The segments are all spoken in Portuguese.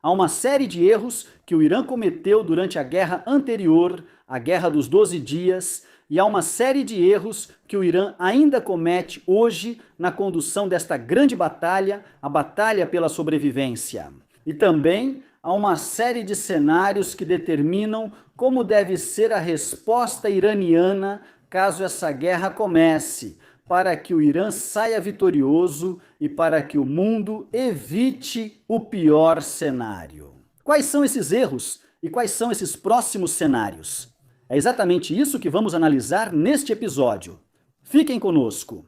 Há uma série de erros que o Irã cometeu durante a guerra anterior, a Guerra dos 12 Dias, e há uma série de erros que o Irã ainda comete hoje na condução desta grande batalha, a batalha pela sobrevivência. E também há uma série de cenários que determinam como deve ser a resposta iraniana caso essa guerra comece, para que o Irã saia vitorioso e para que o mundo evite o pior cenário. Quais são esses erros e quais são esses próximos cenários? É exatamente isso que vamos analisar neste episódio. Fiquem conosco!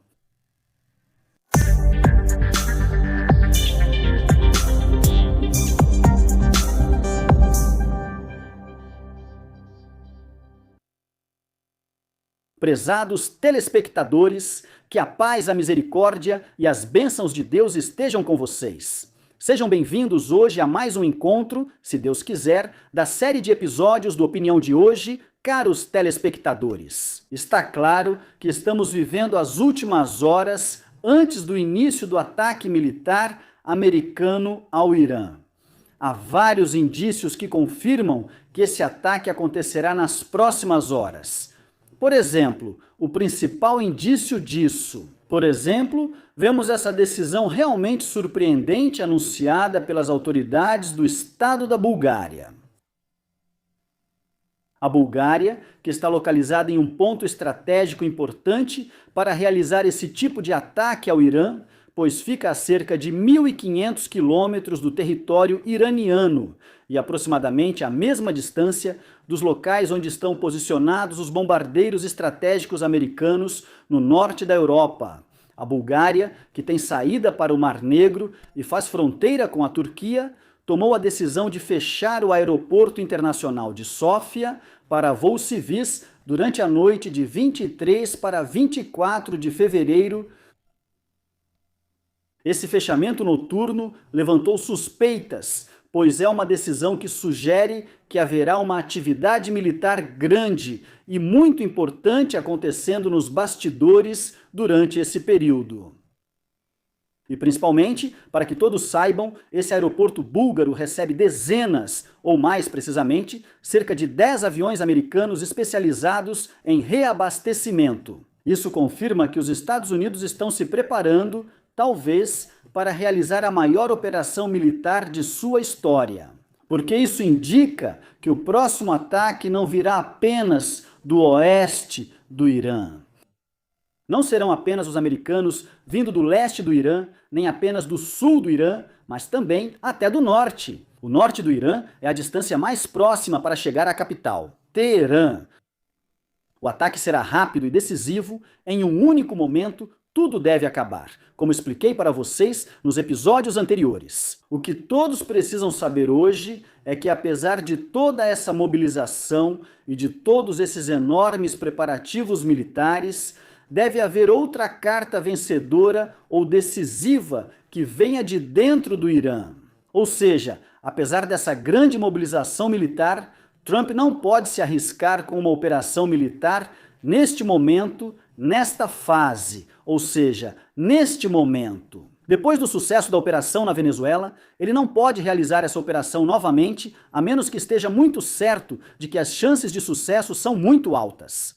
Prezados telespectadores, que a paz, a misericórdia e as bênçãos de Deus estejam com vocês. Sejam bem-vindos hoje a mais um encontro, se Deus quiser, da série de episódios do Opinião de Hoje, caros telespectadores. Está claro que estamos vivendo as últimas horas antes do início do ataque militar americano ao Irã. Há vários indícios que confirmam que esse ataque acontecerá nas próximas horas. Por exemplo, o principal indício disso. Vemos essa decisão realmente surpreendente anunciada pelas autoridades do Estado da Bulgária. A Bulgária, que está localizada em um ponto estratégico importante para realizar esse tipo de ataque ao Irã, pois fica a cerca de 1.500 quilômetros do território iraniano e aproximadamente a mesma distância dos locais onde estão posicionados os bombardeiros estratégicos americanos no norte da Europa. A Bulgária, que tem saída para o Mar Negro e faz fronteira com a Turquia, tomou a decisão de fechar o aeroporto internacional de Sófia para voos civis durante a noite de 23 para 24 de fevereiro. Esse fechamento noturno levantou suspeitas, pois é uma decisão que sugere que haverá uma atividade militar grande e muito importante acontecendo nos bastidores durante esse período. E principalmente, para que todos saibam, esse aeroporto búlgaro recebe dezenas, ou mais precisamente, cerca de 10 aviões americanos especializados em reabastecimento. Isso confirma que os Estados Unidos estão se preparando, talvez, para realizar a maior operação militar de sua história. Porque isso indica que o próximo ataque não virá apenas do oeste do Irã. Não serão apenas os americanos vindo do leste do Irã, nem apenas do sul do Irã, mas também até do norte. O norte do Irã é a distância mais próxima para chegar à capital, Teherã. O ataque será rápido e decisivo, em um único momento. Tudo deve acabar, como expliquei para vocês nos episódios anteriores. O que todos precisam saber hoje é que, apesar de toda essa mobilização e de todos esses enormes preparativos militares, deve haver outra carta vencedora ou decisiva que venha de dentro do Irã. Ou seja, apesar dessa grande mobilização militar, Trump não pode se arriscar com uma operação militar neste momento, nesta fase, ou seja, neste momento. Depois do sucesso da operação na Venezuela, ele não pode realizar essa operação novamente, a menos que esteja muito certo de que as chances de sucesso são muito altas.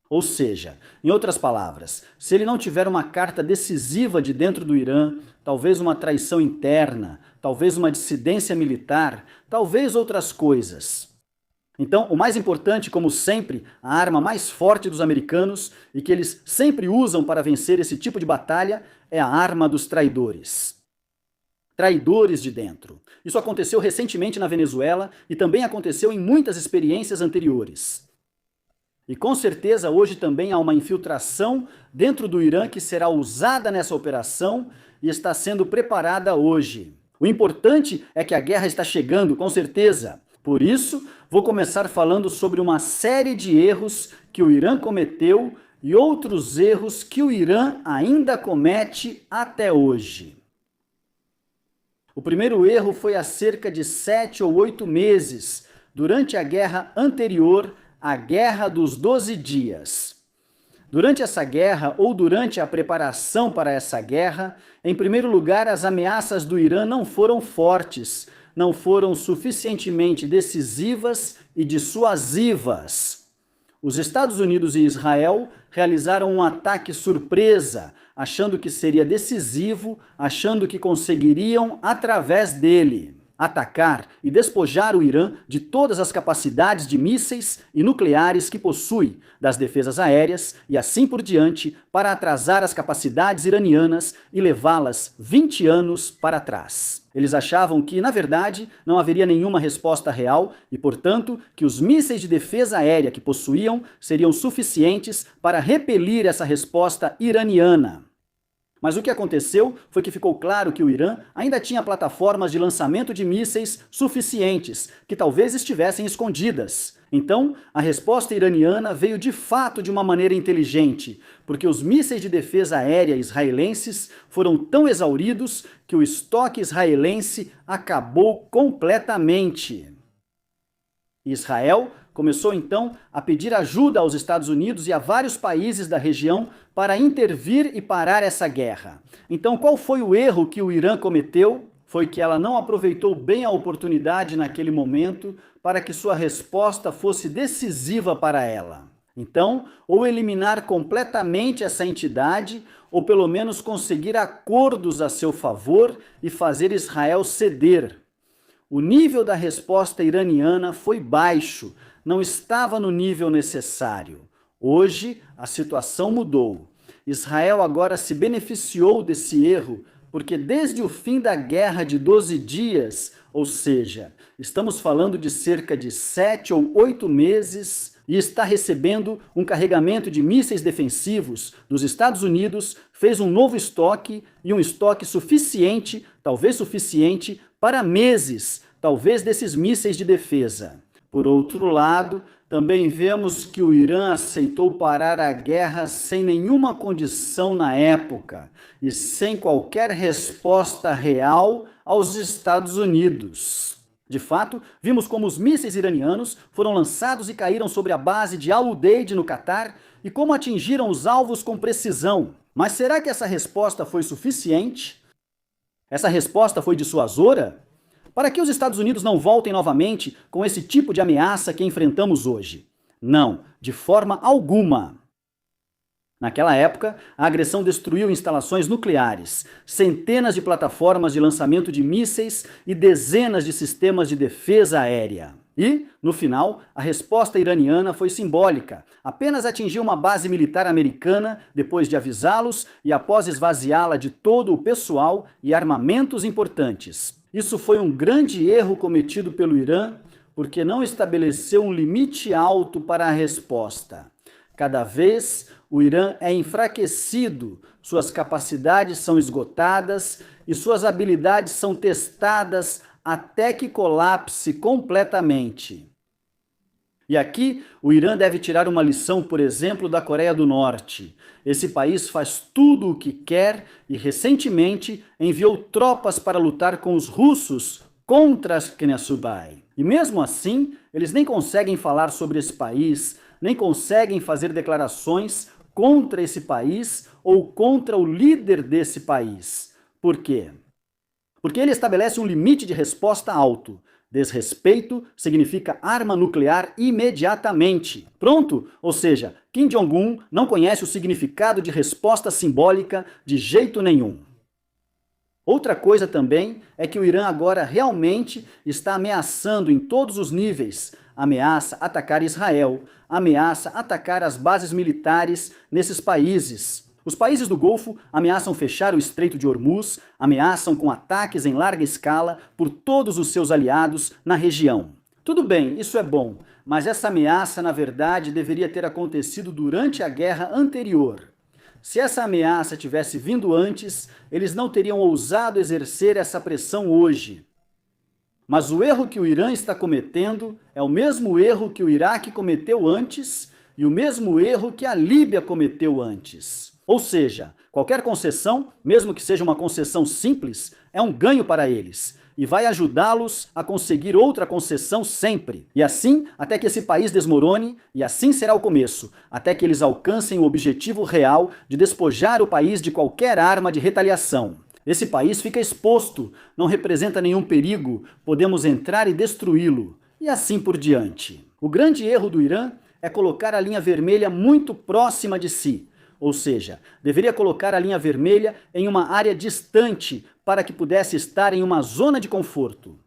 Ou seja, em outras palavras, se ele não tiver uma carta decisiva de dentro do Irã, talvez uma traição interna, talvez uma dissidência militar, talvez outras coisas. Então, o mais importante, como sempre, a arma mais forte dos americanos e que eles sempre usam para vencer esse tipo de batalha é a arma dos traidores. Traidores de dentro. Isso aconteceu recentemente na Venezuela e também aconteceu em muitas experiências anteriores. E com certeza hoje também há uma infiltração dentro do Irã que será usada nessa operação e está sendo preparada hoje. O importante é que a guerra está chegando, com certeza. Por isso, vou começar falando sobre uma série de erros que o Irã cometeu e outros erros que o Irã ainda comete até hoje. O primeiro erro foi há cerca de 7 ou 8 meses, durante a guerra anterior à Guerra dos 12 Dias. Durante essa guerra, ou durante a preparação para essa guerra, em primeiro lugar, as ameaças do Irã não foram fortes, não foram suficientemente decisivas e dissuasivas. Os Estados Unidos e Israel realizaram um ataque surpresa, achando que seria decisivo, achando que conseguiriam, através dele, atacar e despojar o Irã de todas as capacidades de mísseis e nucleares que possui, das defesas aéreas e assim por diante, para atrasar as capacidades iranianas e levá-las 20 anos para trás. Eles achavam que, na verdade, não haveria nenhuma resposta real e, portanto, que os mísseis de defesa aérea que possuíam seriam suficientes para repelir essa resposta iraniana. Mas o que aconteceu foi que ficou claro que o Irã ainda tinha plataformas de lançamento de mísseis suficientes, que talvez estivessem escondidas. Então, a resposta iraniana veio de fato de uma maneira inteligente, porque os mísseis de defesa aérea israelenses foram tão exauridos que o estoque israelense acabou completamente. Israel começou então a pedir ajuda aos Estados Unidos e a vários países da região para intervir e parar essa guerra. Então, qual foi o erro que o Irã cometeu? Foi que ela não aproveitou bem a oportunidade naquele momento para que sua resposta fosse decisiva para ela. Então, ou eliminar completamente essa entidade, ou pelo menos conseguir acordos a seu favor e fazer Israel ceder. O nível da resposta iraniana foi baixo, não estava no nível necessário. Hoje, a situação mudou. Israel agora se beneficiou desse erro, porque desde o fim da guerra de 12 dias, ou seja, estamos falando de cerca de 7 ou 8 meses, e está recebendo um carregamento de mísseis defensivos dos Estados Unidos, fez um novo estoque e um estoque suficiente, talvez suficiente, para meses, talvez desses mísseis de defesa. Por outro lado, também vemos que o Irã aceitou parar a guerra sem nenhuma condição na época e sem qualquer resposta real aos Estados Unidos. De fato, vimos como os mísseis iranianos foram lançados e caíram sobre a base de Al-Udeid no Catar e como atingiram os alvos com precisão. Mas será que essa resposta foi suficiente? Essa resposta foi dissuasora? Para que os Estados Unidos não voltem novamente com esse tipo de ameaça que enfrentamos hoje? Não, de forma alguma. Naquela época, a agressão destruiu instalações nucleares, centenas de plataformas de lançamento de mísseis e dezenas de sistemas de defesa aérea. E, no final, a resposta iraniana foi simbólica. Apenas atingiu uma base militar americana depois de avisá-los e após esvaziá-la de todo o pessoal e armamentos importantes. Isso foi um grande erro cometido pelo Irã, porque não estabeleceu um limite alto para a resposta. Cada vez o Irã é enfraquecido, suas capacidades são esgotadas e suas habilidades são testadas até que colapse completamente. E aqui o Irã deve tirar uma lição, por exemplo, da Coreia do Norte. Esse país faz tudo o que quer e recentemente enviou tropas para lutar com os russos contra as Knyasubai. E mesmo assim, eles nem conseguem falar sobre esse país, nem conseguem fazer declarações contra esse país ou contra o líder desse país. Por quê? Porque ele estabelece um limite de resposta alto. Desrespeito significa arma nuclear imediatamente. Pronto? Ou seja, Kim Jong-un não conhece o significado de resposta simbólica de jeito nenhum. Outra coisa também é que o Irã agora realmente está ameaçando em todos os níveis. Ameaça atacar Israel, ameaça atacar as bases militares nesses países. Os países do Golfo ameaçam fechar o Estreito de Hormuz, ameaçam com ataques em larga escala por todos os seus aliados na região. Tudo bem, isso é bom, mas essa ameaça, na verdade, deveria ter acontecido durante a guerra anterior. Se essa ameaça tivesse vindo antes, eles não teriam ousado exercer essa pressão hoje. Mas o erro que o Irã está cometendo é o mesmo erro que o Iraque cometeu antes e o mesmo erro que a Líbia cometeu antes. Ou seja, qualquer concessão, mesmo que seja uma concessão simples, é um ganho para eles e vai ajudá-los a conseguir outra concessão sempre. E assim, até que esse país desmorone, e assim será o começo, até que eles alcancem o objetivo real de despojar o país de qualquer arma de retaliação. Esse país fica exposto, não representa nenhum perigo, podemos entrar e destruí-lo, e assim por diante. O grande erro do Irã é colocar a linha vermelha muito próxima de si, ou seja, deveria colocar a linha vermelha em uma área distante para que pudesse estar em uma zona de conforto.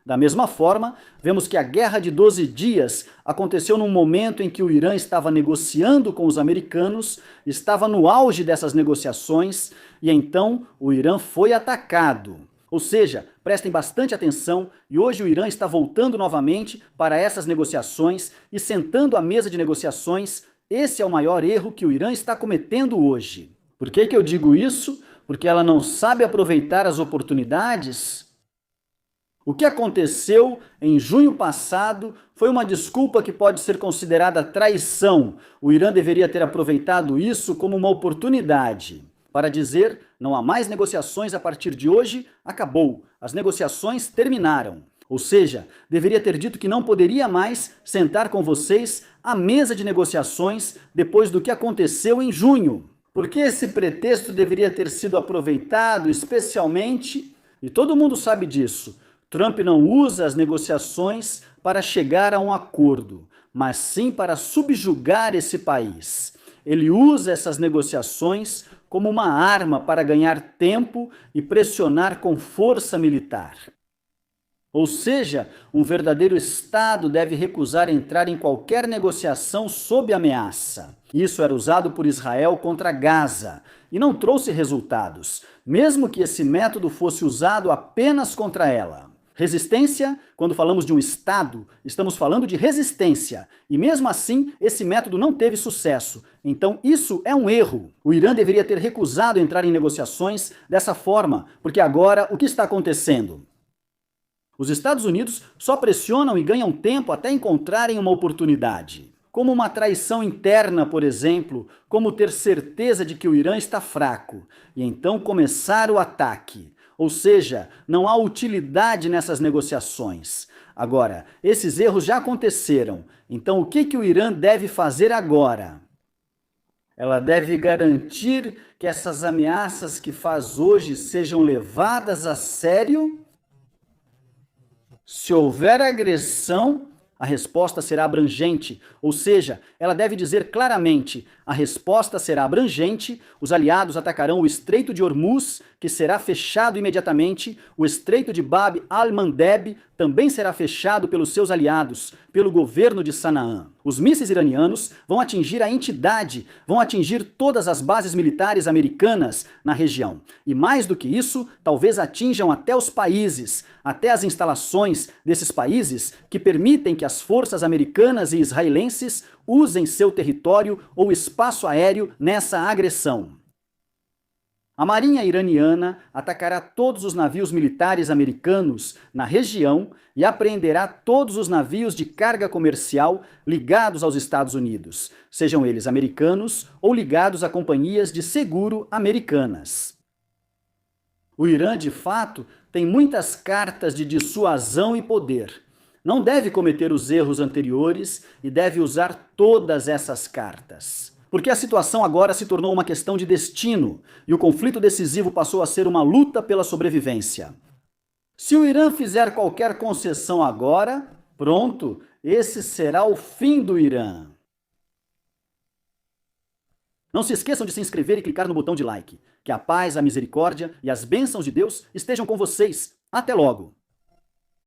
Da mesma forma, vemos que a Guerra de 12 Dias aconteceu num momento em que o Irã estava negociando com os americanos, estava no auge dessas negociações, e então o Irã foi atacado. Ou seja, prestem bastante atenção, e hoje o Irã está voltando novamente para essas negociações e sentando à mesa de negociações. Esse é o maior erro que o Irã está cometendo hoje. Por que eu digo isso? Porque ela não sabe aproveitar as oportunidades. O que aconteceu em junho passado foi uma desculpa que pode ser considerada traição. O Irã deveria ter aproveitado isso como uma oportunidade para dizer: não há mais negociações a partir de hoje, acabou, as negociações terminaram. Ou seja, deveria ter dito que não poderia mais sentar com vocês à mesa de negociações depois do que aconteceu em junho. Porque esse pretexto deveria ter sido aproveitado especialmente, e todo mundo sabe disso, Trump não usa as negociações para chegar a um acordo, mas sim para subjugar esse país. Ele usa essas negociações como uma arma para ganhar tempo e pressionar com força militar. Ou seja, um verdadeiro Estado deve recusar entrar em qualquer negociação sob ameaça. Isso era usado por Israel contra Gaza e não trouxe resultados, mesmo que esse método fosse usado apenas contra ela. Resistência, quando falamos de um Estado, estamos falando de resistência. E mesmo assim, esse método não teve sucesso. Então isso é um erro. O Irã deveria ter recusado entrar em negociações dessa forma, porque agora o que está acontecendo? Os Estados Unidos só pressionam e ganham tempo até encontrarem uma oportunidade. Como uma traição interna, por exemplo, como ter certeza de que o Irã está fraco, e então começar o ataque. Ou seja, não há utilidade nessas negociações. Agora, esses erros já aconteceram, então o que o Irã deve fazer agora? Ela deve garantir que essas ameaças que faz hoje sejam levadas a sério. Se houver agressão, a resposta será abrangente, ou seja, ela deve dizer claramente: a resposta será abrangente, os aliados atacarão o Estreito de Hormuz, que será fechado imediatamente, o Estreito de Bab al-Mandeb também será fechado pelos seus aliados, pelo governo de Sanaã. Os mísseis iranianos vão atingir a entidade, vão atingir todas as bases militares americanas na região. E mais do que isso, talvez atinjam até os países, até as instalações desses países que permitem que as forças americanas e israelenses usem seu território ou espaço aéreo nessa agressão. A Marinha iraniana atacará todos os navios militares americanos na região e apreenderá todos os navios de carga comercial ligados aos Estados Unidos, sejam eles americanos ou ligados a companhias de seguro americanas. O Irã, de fato, tem muitas cartas de dissuasão e poder. Não deve cometer os erros anteriores e deve usar todas essas cartas. Porque a situação agora se tornou uma questão de destino e o conflito decisivo passou a ser uma luta pela sobrevivência. Se o Irã fizer qualquer concessão agora, pronto, esse será o fim do Irã. Não se esqueçam de se inscrever e clicar no botão de like. Que a paz, a misericórdia e as bênçãos de Deus estejam com vocês. Até logo!